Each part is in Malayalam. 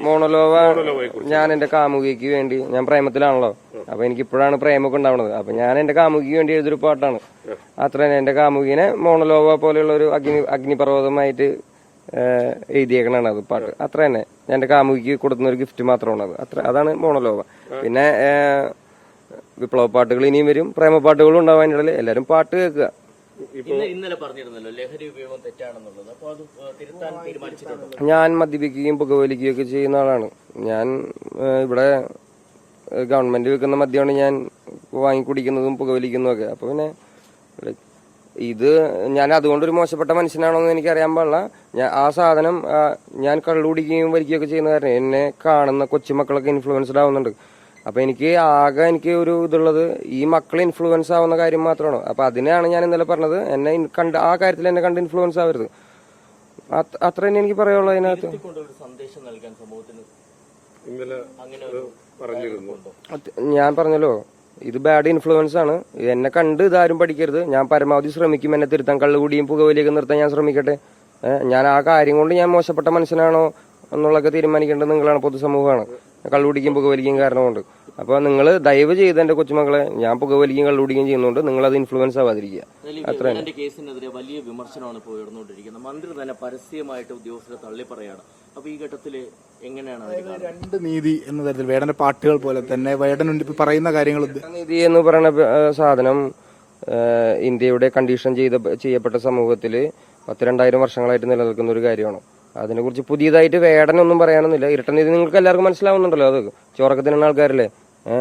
മോണലോവ ഞാൻ എന്റെ കാമുകിക്ക് വേണ്ടി, ഞാൻ പ്രേമത്തിലാണല്ലോ, അപ്പൊ എനിക്ക് ഇപ്പോഴാണ് പ്രേമൊക്കെ ഉണ്ടാവുന്നത്. അപ്പൊ ഞാൻ എന്റെ കാമുകിക്ക് വേണ്ടി എഴുതിയൊരു പാട്ടാണ്. അത്ര തന്നെ. എന്റെ കാമുകിനെ മോണലോവ പോലെയുള്ള ഒരു അഗ്നിപർവ്വതമായിട്ട് എഴുതിയേക്കണാണ് അത് പാട്ട്. അത്ര തന്നെ. എന്റെ കാമുകിക്ക് കൊടുക്കുന്ന ഒരു ഗിഫ്റ്റ് മാത്രമാണ് അത്. അതാണ് മോണലോവ. പിന്നെ വിപ്ലവ പാട്ടുകൾ ഇനിയും വരും, പ്രേമ പാട്ടുകളും ഉണ്ടാവും. അതിൻ്റെ ഇടയിൽ എല്ലാരും പാട്ട് കേൾക്കുക. ഇന്നലെ പറഞ്ഞിരുന്നല്ലോ ലഹരി ഉപയോഗം തെറ്റാണെന്നുള്ളത്. അപ്പോൾ അത് തിരുത്താൻ തീരുമാനിച്ചിട്ടുണ്ടോ? ഞാൻ മദ്യപിക്കുകയും പുകവലിക്കുകയും ഒക്കെ ചെയ്യുന്ന ആളാണ്. ഞാൻ ഇവിടെ ഗവൺമെന്റ് വെക്കുന്ന മദ്യമാണ് ഞാൻ വാങ്ങിക്കുടിക്കുന്നതും പുകവലിക്കുന്നതും ഒക്കെ. അപ്പൊ പിന്നെ ഇത് ഞാൻ അതുകൊണ്ടൊരു മോശപ്പെട്ട മനുഷ്യനാണോ എന്ന് എനിക്കറിയാൻ പാടില്ല. ആ സാധനം ഞാൻ കള്ളുകുടിക്കുകയും വലിക്കുകയൊക്കെ ചെയ്യുന്ന കാരണം എന്നെ കാണുന്ന കൊച്ചുമക്കളൊക്കെ ഇൻഫ്ലുവൻസ്ഡ് ആവുന്നുണ്ട്. അപ്പൊ എനിക്ക് ഒരു ഇതുള്ളത് ഈ മക്കൾ ഇൻഫ്ലുവൻസ് ആവുന്ന കാര്യം മാത്രമാണ്. അപ്പൊ അതിനെയാണ് ഞാൻ ഇന്നലെ പറഞ്ഞത്, എന്നെ കണ്ട് ആ കാര്യത്തിൽ എന്നെ കണ്ട് ഇൻഫ്ലുവൻസ് ആവരുത്. അത്ര തന്നെ എനിക്ക് പറയാനുള്ളത്. അതിനകത്ത് ഞാൻ പറഞ്ഞല്ലോ, ഇത് ബാഡ് ഇൻഫ്ലുവൻസ് ആണ്. എന്നെ കണ്ട് ഇതാരും പഠിക്കരുത്. ഞാൻ പരമാവധി ശ്രമിക്കും എന്നെ തിരുത്താൻ. കള്ളുകൂടിയും പുകവലിയൊക്കെ നിർത്താൻ ഞാൻ ശ്രമിക്കട്ടെ. ഞാൻ ആ കാര്യം കൊണ്ട് ഞാൻ മോശപ്പെട്ട മനുഷ്യനാണോ എന്നുള്ളതൊക്കെ തീരുമാനിക്കേണ്ടത് നിങ്ങളാണ്, പൊതുസമൂഹമാണ്. കള്ളുകുടിക്കും പുകവലിക്കും കാരണം കൊണ്ട്. അപ്പൊ നിങ്ങൾ ദയവ് ചെയ്ത് എന്റെ കൊച്ചുമക്കളെ, ഞാൻ പുകവലിക്കും കള്ളുകുടിക്കും ചെയ്യുന്നുണ്ട്, നിങ്ങൾ അത് ഇൻഫ്ലുവൻസ് ആവാതിരിക്കുക. അത്ര തന്നെ. കേസിനെതിരെ വലിയ വിമർശനമാണ് ഇപ്പോൾ ഉയർന്നുകൊണ്ടിരിക്കുന്നത്. മന്ത്രി തന്നെ പരസ്യമായിട്ട് ഉദ്യോഗസ്ഥരെ തള്ളി പറയാണ്. അപ്പൊ ഈ ഘട്ടത്തില് എങ്ങനെയാണ് രണ്ട് നീതി എന്ന തരത്തിൽ വേടന്റെ പാട്ടുകൾ പോലെ തന്നെ വേടൻ പറയുന്ന കാര്യങ്ങൾ? നീതി എന്ന് പറയുന്ന സാധനം ഇന്ത്യയുടെ കണ്ടീഷൻ ചെയ്യപ്പെട്ട സമൂഹത്തില് 1000-2000 വർഷങ്ങളായിട്ട് നിലനിൽക്കുന്ന ഒരു കാര്യമാണ്. അതിനെക്കുറിച്ച് പുതിയതായിട്ട് വേടനൊന്നും പറയാനൊന്നുമില്ല. ഇരട്ടനീതി നിങ്ങൾക്ക് എല്ലാവർക്കും മനസ്സിലാവുന്നുണ്ടല്ലോ. അത് ചോറക്കത്തിനുള്ള ആൾക്കാരല്ലേ.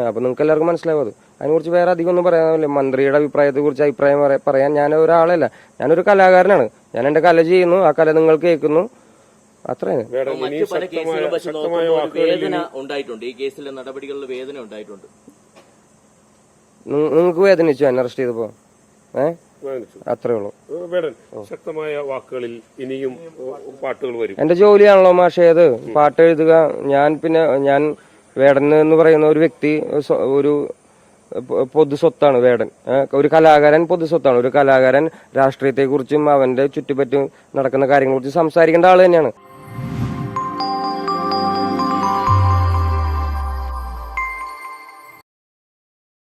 അപ്പൊ നിങ്ങൾക്ക് എല്ലാവർക്കും മനസ്സിലാവും. അതിനെക്കുറിച്ച് വേറെ അധികം ഒന്നും പറയാനില്ല. മന്ത്രിയുടെ അഭിപ്രായത്തെ കുറിച്ച് അഭിപ്രായം പറയാൻ ഞാൻ ഒരാളല്ല. ഞാനൊരു കലാകാരനാണ്. ഞാൻ എന്റെ കല ചെയ്യുന്നു, ആ കല നിങ്ങൾ കേൾക്കുന്നു. അത്രയാണ്. മറ്റു പല കേസുകളും പക്ഷെ വേദന ഉണ്ടായിട്ടുണ്ട്. ഈ കേസിലെ നടപടികളിൽ വേദന ഉണ്ടായിട്ടുണ്ട്. നിങ്ങൾക്ക് വേദനിച്ചു എന്നെ അറസ്റ്റ് ചെയ്തപ്പോ? അത്രേ ഉള്ളൂ. ശക്തമായ വാക്കുകളിൽ ഇനിയും പാട്ടുകൾ വരും. എന്റെ ജോലിയാണല്ലോ മാഷേ അത്, പാട്ട് എഴുതുക. ഞാൻ വേടൻ എന്ന് പറയുന്ന ഒരു വ്യക്തി ഒരു പൊതു സ്വത്താണ്. വേടൻ ഒരു കലാകാരൻ പൊതു സ്വത്താണ്. ഒരു കലാകാരൻ രാഷ്ട്രീയത്തെ കുറിച്ചും അവന്റെ ചുറ്റുപറ്റും നടക്കുന്ന കാര്യങ്ങളെ കുറിച്ച് സംസാരിക്കേണ്ട ആള് തന്നെയാണ്.